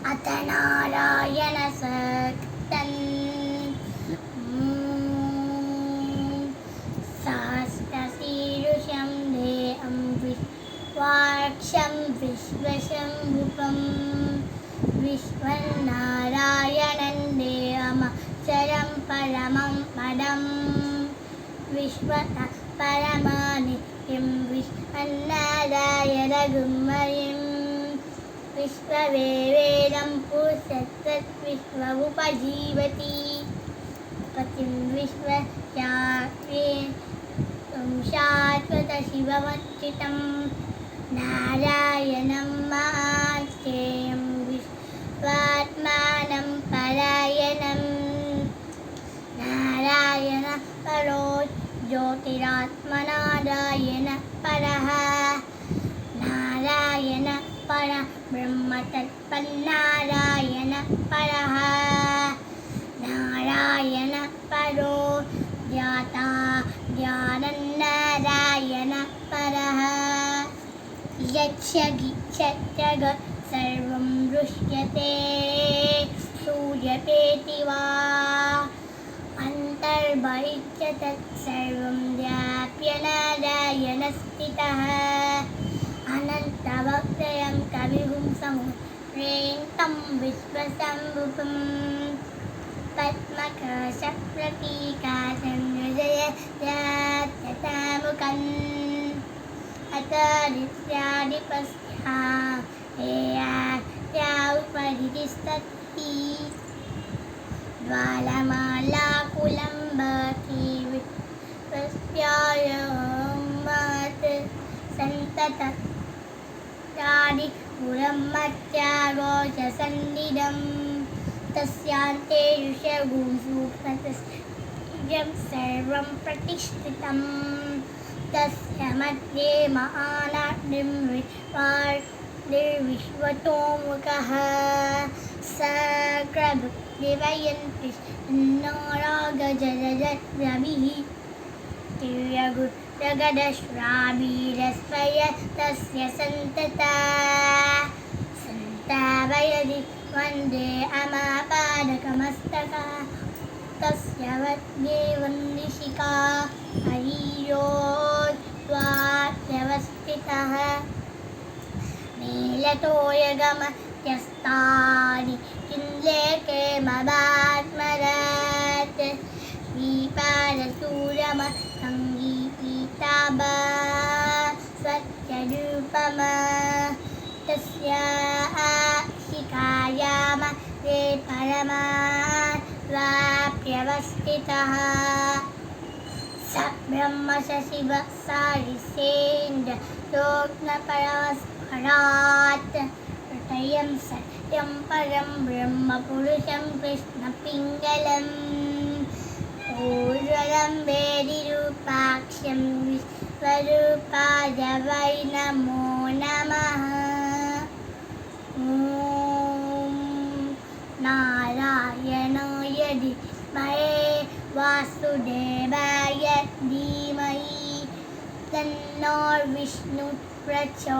अथ नारायण सक्तं सहस्रशीर्षं देहं विश्वाक्षं विश्वशम्भुपं विश्वनारायणं देहमक्षरं परमं पदं विश्वतः परमानित्यं विश्वनारायणगुह्यं विश्ववेदं पुरुषस्तद्विश्व उपजीवति पतिं विश्वशास्त्रे शाश्वतशिवमच्युतं नारायणं महाश्चेयं विश्वात्मानं परायणं नारायण परो ज्योतिरात्मनारायण परः नारायण पर ब्रह्म तत्पन्नारायण परः नारायण परो ज्ञाता ज्ञानन्नारायण परः यच्छगिच्छत्यग सर्वं दृश्यते सूयतेति वा अन्तर्बहिश्च तत्सर्वं व्याप्य नारायणस्थितः अनन्तवक्त्रयं कविगुं समुद्रेन्तं विश्वशम्भुपं पद्मकशप्रतीकाशं हृदयजातमुखम् अतरित्यादिपस्या हेया उपरि तिष्ठति ज्वालमालाकुलम्बकी विश्वस्यायमात् सन्तत पुरं मत्यागोचसन्निधं तस्यान्ते ऋषगुंसूक्ष्मतस्यं सर्वं प्रतिष्ठितं तस्य मध्ये महानाड्निर्विश्वतोमुखः सक्रभुक्तिवयन्ति नारागजरजरभिः तिर्यगुरगदश्रावीरस्वय तस्य सन्तावयदि वन्दे अमापादकमस्तका तस्य मध्ये वन्दिशिखा हरियोद्वात्यवस्थितः नीलतोयगमत्यस्तानि किल्लेके मदात्मरात् श्रीपादसूरम सङ्गीताभा स्वच्छरूपमा तस्याः शिखायां ते परमात्वाप्यवस्थितः स ब्रह्म स शिव सारिसेन्द्र योग्नपरस्परात् हृदयं सत्यं परं ब्रह्म पुरुषं कृष्णपिङ्गलम् ऊर्ध्वं वेदिरूपाक्षं विश्वरूपाय वै नमो नमः ॐ नारायणाय विद्महे वासुदेवाय धीमहि तन्नो विष्णुः प्रचोदयात्।